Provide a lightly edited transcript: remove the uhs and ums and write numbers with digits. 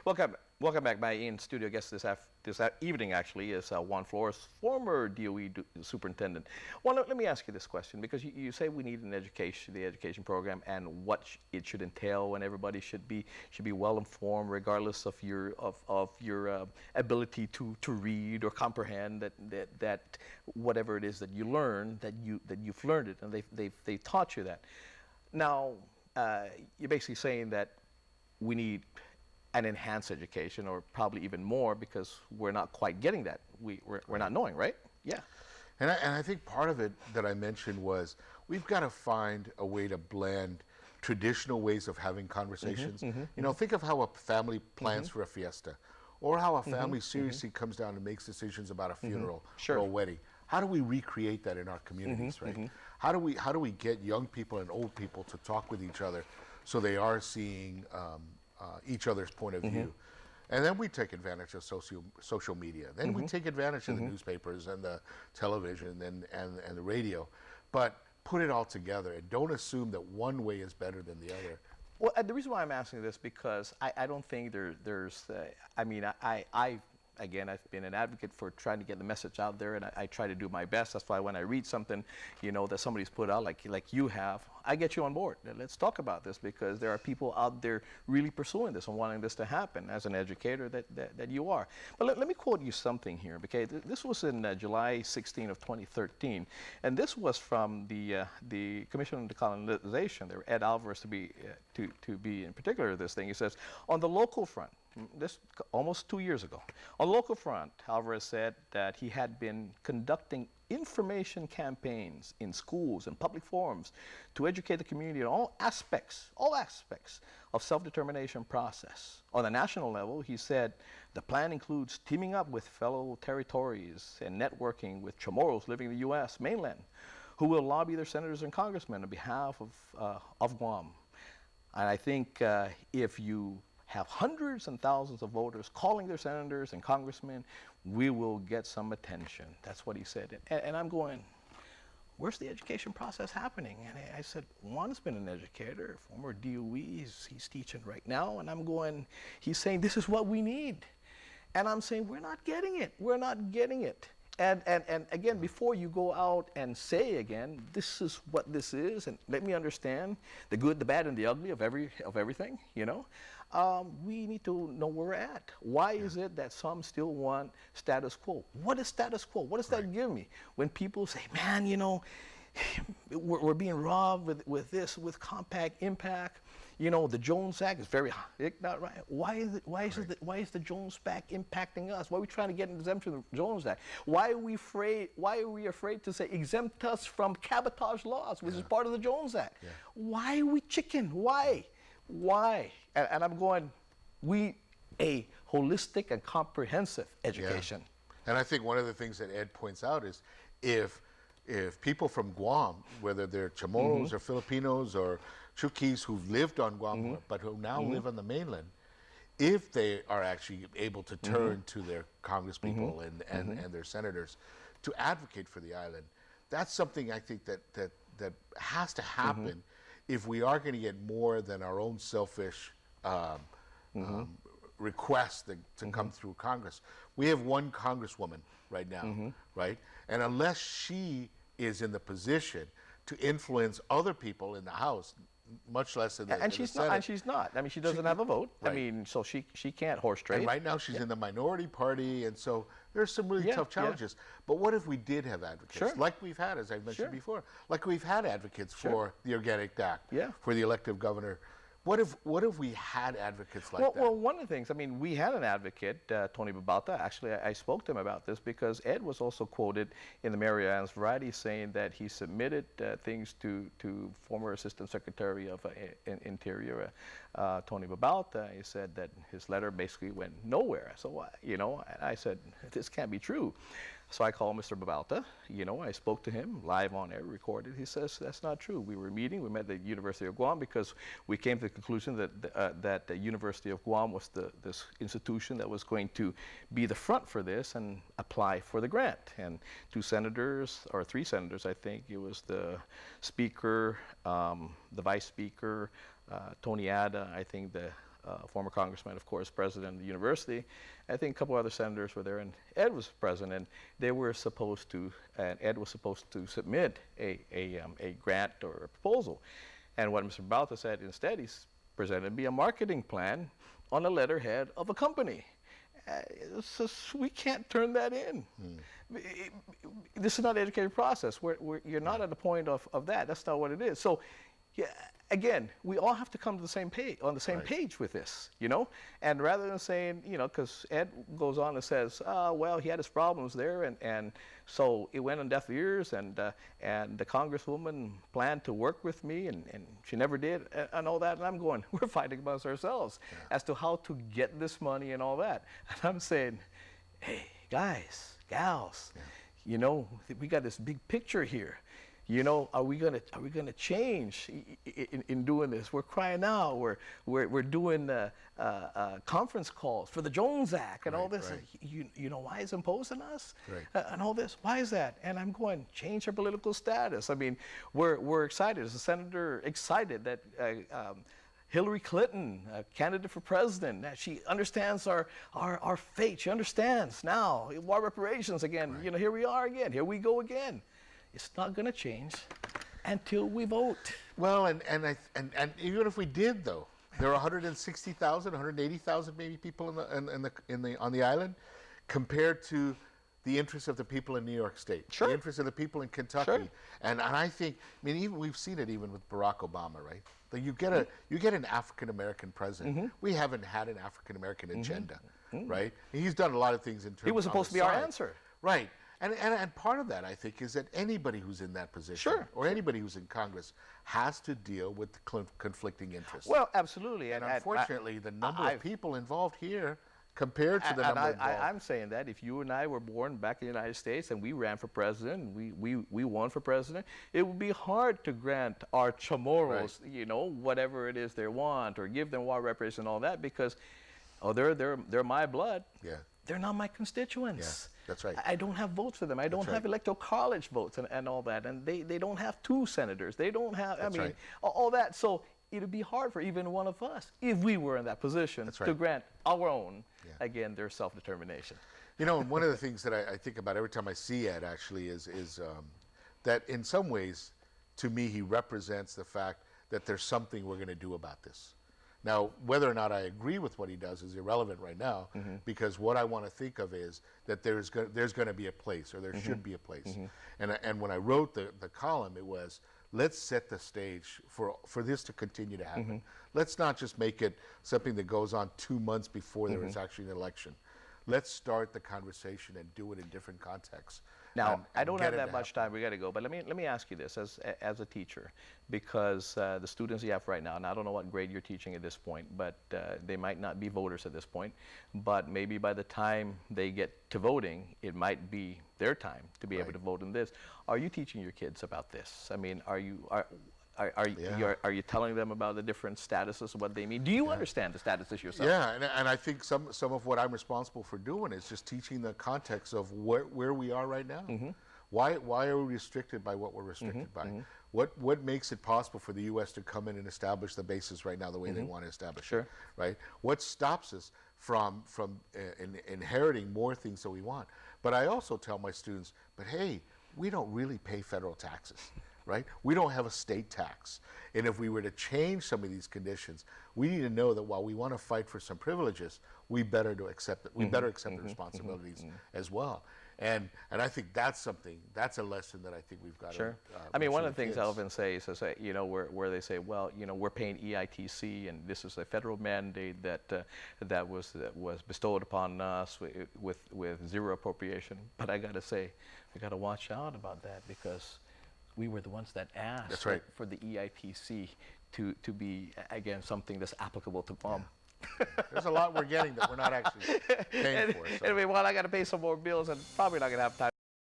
Welcome back. My in studio guest this evening actually is Juan Flores, former DOE superintendent. Juan, let me ask you this question because you say we need the education program, and what it should entail, and everybody should be well informed, regardless of your ability to read or comprehend that whatever it is that you learn, that you've learned it, and they taught you that. Now, you're basically saying that we need an enhanced education, or probably even more, because we're not quite getting that. We're not knowing, right? Yeah. And I think part of it that I mentioned was we've got to find a way to blend traditional ways of having conversations. Think of how a family plans for a fiesta, or how a family seriously comes down and makes decisions about a funeral or a wedding. How do we recreate that in our communities, right? How do we get young people and old people to talk with each other so they are seeing each other's point of view? And then we take advantage of social media. Then we take advantage of the newspapers and the television and the radio. But put it all together, and don't assume that one way is better than the other. Well, the reason why I'm asking this, because I don't think there's, again, I've been an advocate for trying to get the message out there, and I try to do my best. That's why when I read something, that somebody's put out, like you have, I get you on board. Let's talk about this, because there are people out there really pursuing this and wanting this to happen, as an educator that you are. But let me quote you something here, okay? This was in July 16 of 2013, and this was from the Commission on Decolonization. There, Ed Alvarez to be in particular this thing. He says, on the local front, this almost 2 years ago. On the local front, Alvarez said that he had been conducting information campaigns in schools and public forums to educate the community on all aspects of self-determination process. On the national level, he said the plan includes teaming up with fellow territories and networking with Chamorros living in the U.S. mainland, who will lobby their senators and congressmen on behalf of Guam. And I think if you have hundreds and thousands of voters calling their senators and congressmen, we will get some attention. That's what he said. And I'm going, where's the education process happening? And I said, Juan's been an educator, former DOE, he's teaching right now. And I'm going, he's saying this is what we need. And I'm saying, we're not getting it. We're not getting it. And again, before you go out and say again, this is what this is, and let me understand the good, the bad, and the ugly of everything, we need to know where we're at. Why is it that some still want status quo? What is status quo? What does that give me? When people say, man, we're being robbed with this, with compact impact. The Jones Act is very not right. Why is the Jones Act impacting us? Why are we trying to get an exemption from the Jones Act? Why are we afraid to say exempt us from cabotage laws, which is part of the Jones Act? Why are we chicken? Why? And I'm going, a holistic and comprehensive education. And I think one of the things that Ed points out is if people from Guam, whether they're Chamorros or Filipinos or Chuukese who've lived on Guam but who now live on the mainland, if they are actually able to turn to their congresspeople and their senators to advocate for the island, that's something I think that has to happen if we are going to get more than our own selfish requests to come through Congress. We have one congresswoman right now, right? And unless she is in the position to influence other people in the House, much less in the Senate. And she's not. I mean, she doesn't have a vote. Right. I mean, so she can't horse trade. And right now she's in the minority party, and so there's some really tough challenges. But what if we did have advocates, like we've had, as I mentioned before, like we've had advocates for the Organic Act, for the elective governor. What if we had advocates like that? Well, one of the things, I mean, we had an advocate, Tony Babalta. Actually, I spoke to him about this because Ed was also quoted in the Mary Ann's Variety saying that he submitted things to former Assistant Secretary of Interior, Tony Babalta. He said that his letter basically went nowhere. So, I said, this can't be true. So I called Mr. Babalta, I spoke to him live on air, recorded. He says, that's not true. We were meeting, we met at the University of Guam because we came to the conclusion that the University of Guam was this institution that was going to be the front for this and apply for the grant. And three senators, I think, it was the speaker, the vice speaker, Tony Ada, I think the former congressman, of course, president of the university. I think a couple other senators were there, and Ed was president. And they were supposed to, and Ed was supposed to submit a grant or a proposal. And what Mr. Bauta said instead, he's presented me a marketing plan on a letterhead of a company. We can't turn that in. This is not an educated process. You're not at the point of that. That's not what it is. So, yeah, again, we all have to come to the same page, on the same page with this, you know? And rather than saying, you know, because Ed goes on and says, well, he had his problems there, and so it went on deaf ears, and the congresswoman planned to work with me, and she never did, and all that. And I'm going, we're fighting amongst ourselves as to how to get this money and all that. And I'm saying, hey, guys, gals, you know, we got this big picture here. You know, are we gonna change in doing this? We're crying out. We're doing conference calls for the Jones Act and all this. You know why it's imposed on us and all this? Why is that? And I'm going, change our political status. I mean, we're excited. As a senator, excited that Hillary Clinton, a candidate for president, that she understands our fate. She understands now war reparations again. You know, here we are again. Here we go again. It's not going to change until we vote. Well, and even if we did, though, there are 160,000, 180,000 maybe people on the island, compared to the interests of the people in New York State, the interests of the people in Kentucky, and I think, I mean, even we've seen it even with Barack Obama, right? That you get an African American president. We haven't had an African American agenda, right? He's done a lot of things in terms. He was supposed to be our answer, right? And part of that, I think, is that anybody who's in that position or anybody who's in Congress has to deal with the conflicting interests. Well, absolutely. And unfortunately, the number of people involved here compared to the number involved. I'm saying that if you and I were born back in the United States and we ran for president, we won for president, it would be hard to grant our Chamorros, you know, whatever it is they want, or give them war reparations and all that, because, they're my blood. Yeah. They're not my constituents. Yeah, that's right. I don't have votes for them. I don't have electoral college votes and all that. And they don't have 2 senators. They don't have, all that. So it would be hard for even one of us, if we were in that position, to grant our own, again, their self-determination. You know, one of the things that I think about every time I see Ed, actually, is that in some ways, to me, he represents the fact that there's something we're going to do about this. Now, whether or not I agree with what he does is irrelevant right now, because what I want to think of is that there's going to be a place, or there should be a place. And when I wrote the column, it was, let's set the stage for this to continue to happen. Let's not just make it something that goes on 2 months before there is actually an election. Let's start the conversation and do it in different contexts. Now, I don't have that much time. We got to go. But let me ask you this as a teacher, because the students you have right now, and I don't know what grade you're teaching at this point, but they might not be voters at this point. But maybe by the time they get to voting, it might be their time to be able to vote in this. Are you teaching your kids about this? I mean, are you telling them about the different statuses of what they mean? Do you understand the statuses yourself? Yeah, and I think some of what I'm responsible for doing is just teaching the context of where we are right now. Why are we restricted by what we're restricted by? What makes it possible for the U.S. to come in and establish the basis right now the way they want to establish it? Right? What stops us from inheriting more things that we want? But I also tell my students, but hey, we don't really pay federal taxes. Right? We don't have a state tax. And if we were to change some of these conditions, we need to know that while we want to fight for some privileges, we better accept the responsibilities as well. And I think that's a lesson that I think we've got to I mean, one of the things I often say is, you know, where they say, well, you know, we're paying EITC, and this is a federal mandate that was bestowed upon us with zero appropriation. But I got to say, we got to watch out about that, because we were the ones that asked for the EITC to be, again, something that's applicable to Guam. There's a lot we're getting that we're not actually paying for. So. Anyway, well, I got to pay some more bills, and probably not going to have time